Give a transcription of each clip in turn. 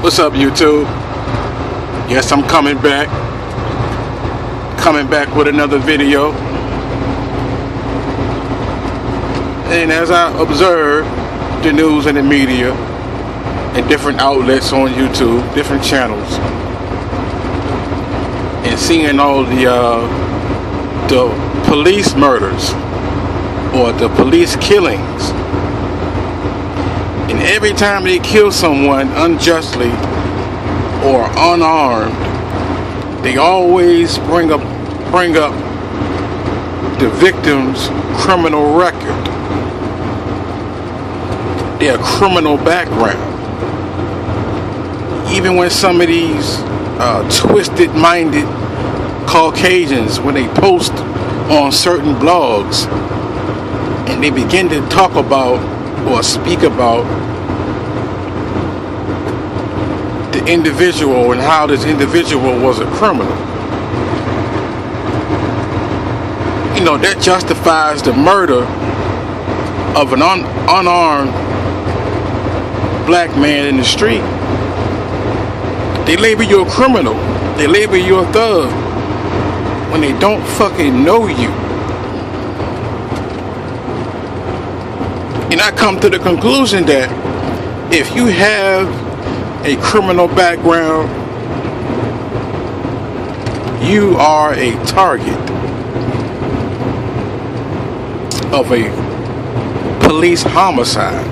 What's up, YouTube? Yes, I'm coming back with another video. And as I observe the news and the media and different outlets on YouTube, different channels, and seeing all the police murders or the police killings, and every time they kill someone unjustly or unarmed, they always bring up the victim's criminal record, their criminal background. Even when some of these twisted-minded Caucasians, when they post on certain blogs and they begin to talk about or speak about the individual and how this individual was a criminal, you know, that justifies the murder of an unarmed black man in the street. They label you a criminal. They label you a thug when they don't fucking know you. And I come to the conclusion that if you have a criminal background, you are a target of a police homicide.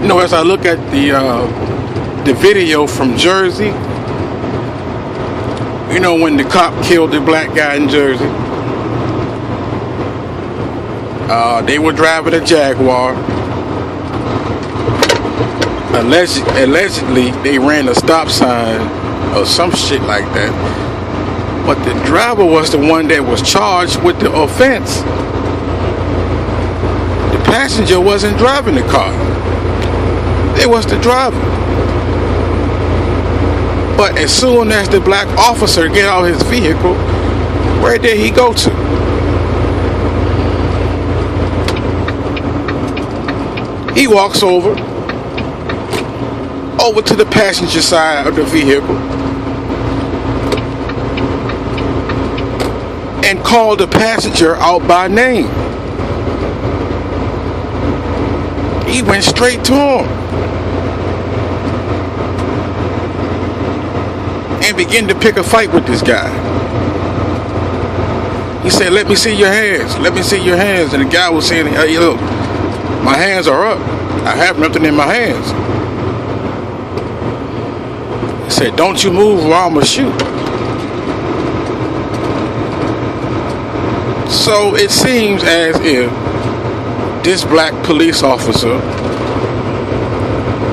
You know, as I look at the video from Jersey, you know, when the cop killed the black guy in Jersey, they were driving a Jaguar. Allegedly, they ran a stop sign or some shit like that. But the driver was the one that was charged with the offense. The passenger wasn't driving the car. It was the driver. But as soon as the black officer get out his vehicle, where did he go to? He walks over to the passenger side of the vehicle and called the passenger out by name. He went straight to him and began to pick a fight with this guy. He said, "Let me see your hands. Let me see your hands." And the guy was saying, "Hey, look, my hands are up. I have nothing in my hands." He said, "Don't you move or I'm gonna shoot." So it seems as if this black police officer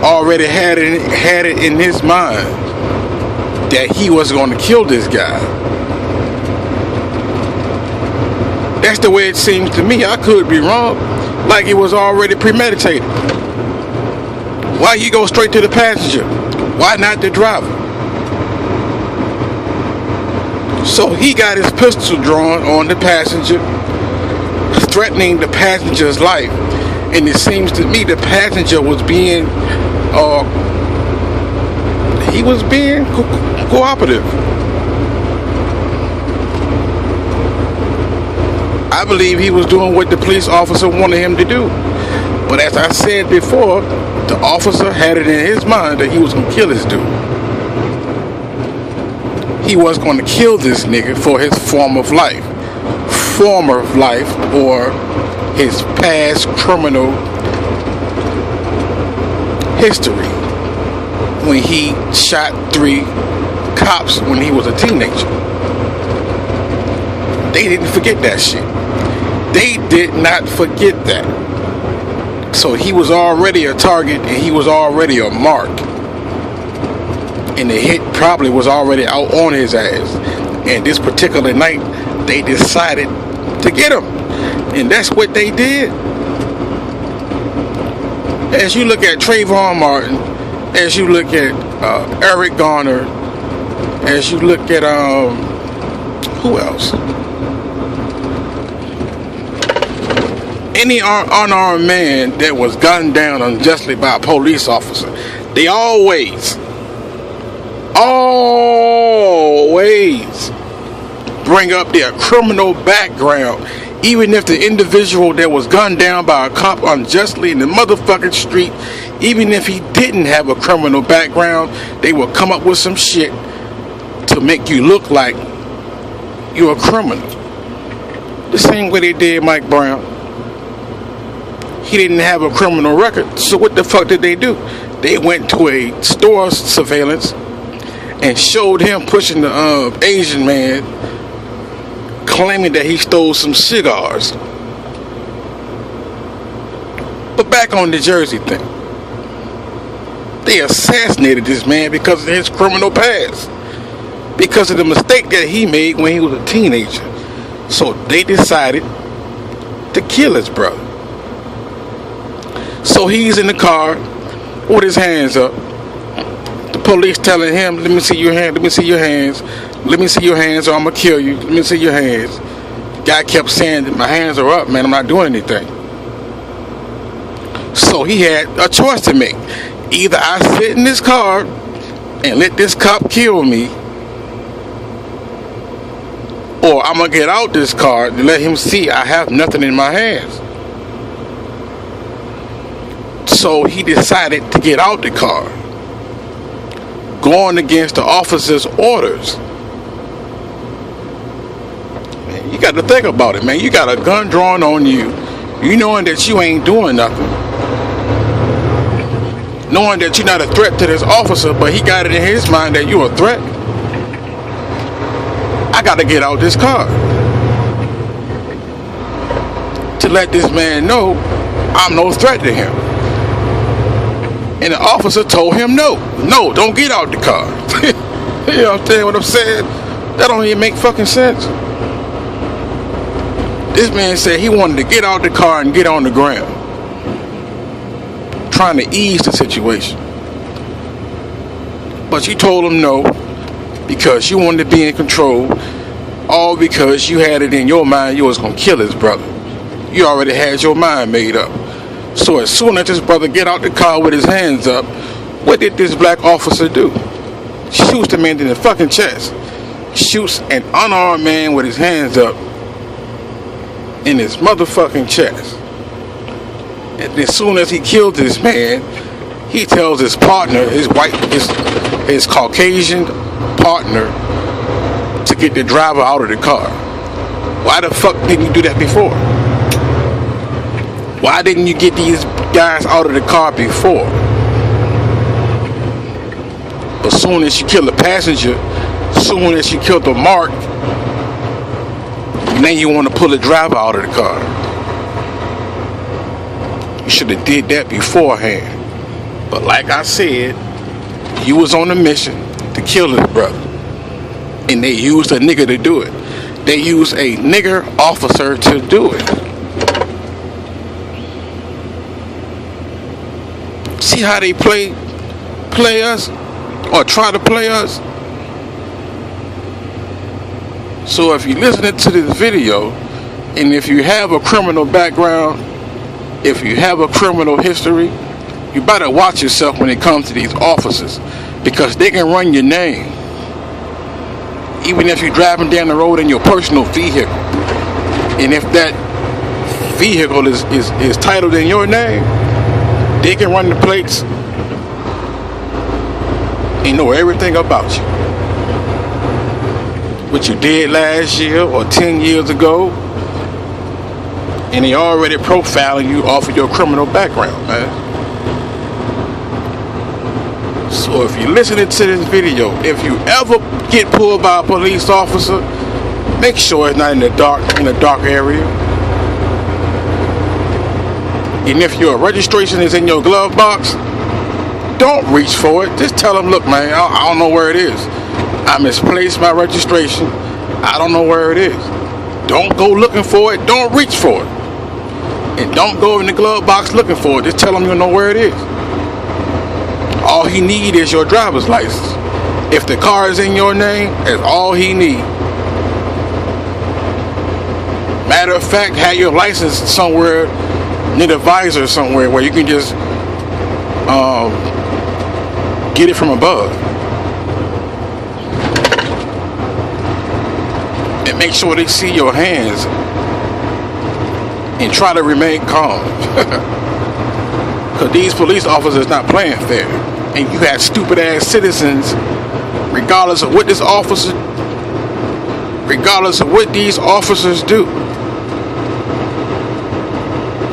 already had it in his mind that he was going to kill this guy. That's the way it seems to me. I could be wrong. Like it was already premeditated. Why you go straight to the passenger? Why not the driver? So he got his pistol drawn on the passenger, threatening the passenger's life. And it seems to me the passenger was being cooperative. I believe he was doing what the police officer wanted him to do. But as I said before, the officer had it in his mind that he was going to kill this dude. He was going to kill this nigga for his former life or his past criminal history when he shot 3 cops when he was a teenager. They didn't forget that shit. They did not forget that. So he was already a target and he was already a mark. And the hit probably was already out on his ass. And this particular night, they decided to get him. And that's what they did. As you look at Trayvon Martin, as you look at Eric Garner, as you look at who else? Any unarmed man that was gunned down unjustly by a police officer, They always bring up their criminal background. Even if the individual that was gunned down by a cop unjustly in the motherfucking street, even if he didn't have a criminal background, they will come up with some shit to make you look like you're a criminal. The same way they did Mike Brown. He didn't have a criminal record, so what the fuck did they do? They went to a store surveillance and showed him pushing the Asian man, claiming that he stole some cigars. But back on the Jersey thing, they assassinated this man because of his criminal past, because of the mistake that he made when he was a teenager. So they decided to kill his brother. So he's in the car with his hands up. The police telling him, let me see your hand, let me see your hands, let me see your hands or I'm gonna kill you, let me see your hands. The guy kept saying that my hands are up, man, I'm not doing anything. So he had a choice to make. Either I sit in this car and let this cop kill me, or I'm gonna get out this car and let him see I have nothing in my hands. So he decided to get out the car, going against the officer's orders. Man, you got to think about it, man. You got a gun drawn on you, you knowing that you ain't doing nothing, knowing that you're not a threat to this officer, but he got it in his mind that you're a threat. I got to get out this car to let this man know I'm no threat to him. And the officer told him no, don't get out the car. You understand what I'm saying? That don't even make fucking sense. This man said he wanted to get out the car and get on the ground, trying to ease the situation. But you told him no, because you wanted to be in control, all because you had it in your mind you was going to kill his brother. You already had your mind made up. So as soon as his brother get out the car with his hands up, what did this black officer do? Shoots the man in the fucking chest. Shoots an unarmed man with his hands up in his motherfucking chest. And as soon as he killed this man, he tells his partner, his Caucasian partner, to get the driver out of the car. Why the fuck didn't you do that before? Why didn't you get these guys out of the car before? As soon as you kill the passenger, as soon as you kill the mark, now you want to pull the driver out of the car. You should have did that beforehand. But like I said, you was on a mission to kill his brother, and they used a nigger to do it. They used a nigger officer to do it. See how they play us, or try to play us? So if you're listening to this video, and if you have a criminal background, if you have a criminal history, you better watch yourself when it comes to these officers, because they can run your name. Even if you're driving down the road in your personal vehicle, and if that vehicle is titled in your name, they can run the plates and know everything about you. What you did last year or 10 years ago, and they already profiling you off of your criminal background, man. So if you're listening to this video, if you ever get pulled by a police officer, make sure it's not in a dark area. And if your registration is in your glove box, don't reach for it. Just tell them, look, man, I don't know where it is. I misplaced my registration. I don't know where it is. Don't go looking for it. Don't reach for it. And don't go in the glove box looking for it. Just tell him you know where it is. All he need is your driver's license. If the car is in your name, that's all he need. Matter of fact, have your license somewhere, need a visor somewhere where you can just get it from above. And make sure they see your hands and try to remain calm. Because these police officers not playing fair. And you had stupid ass citizens, regardless of what these officers do,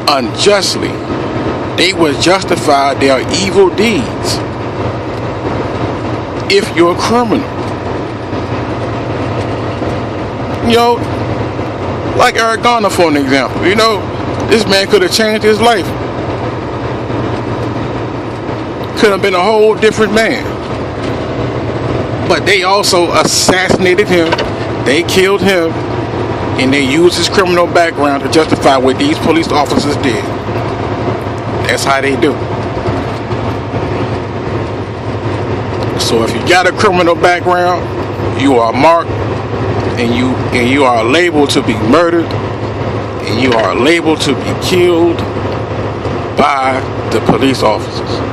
unjustly, they would justify their evil deeds if you're a criminal. You know, like Eric Garner for an example. You know, this man could have changed his life. Could have been a whole different man. But they also assassinated him. They killed him. And they used his criminal background to justify what these police officers did. That's how they do. So if you got a criminal background, you are marked, and you are labeled to be murdered, and you are labeled to be killed by the police officers.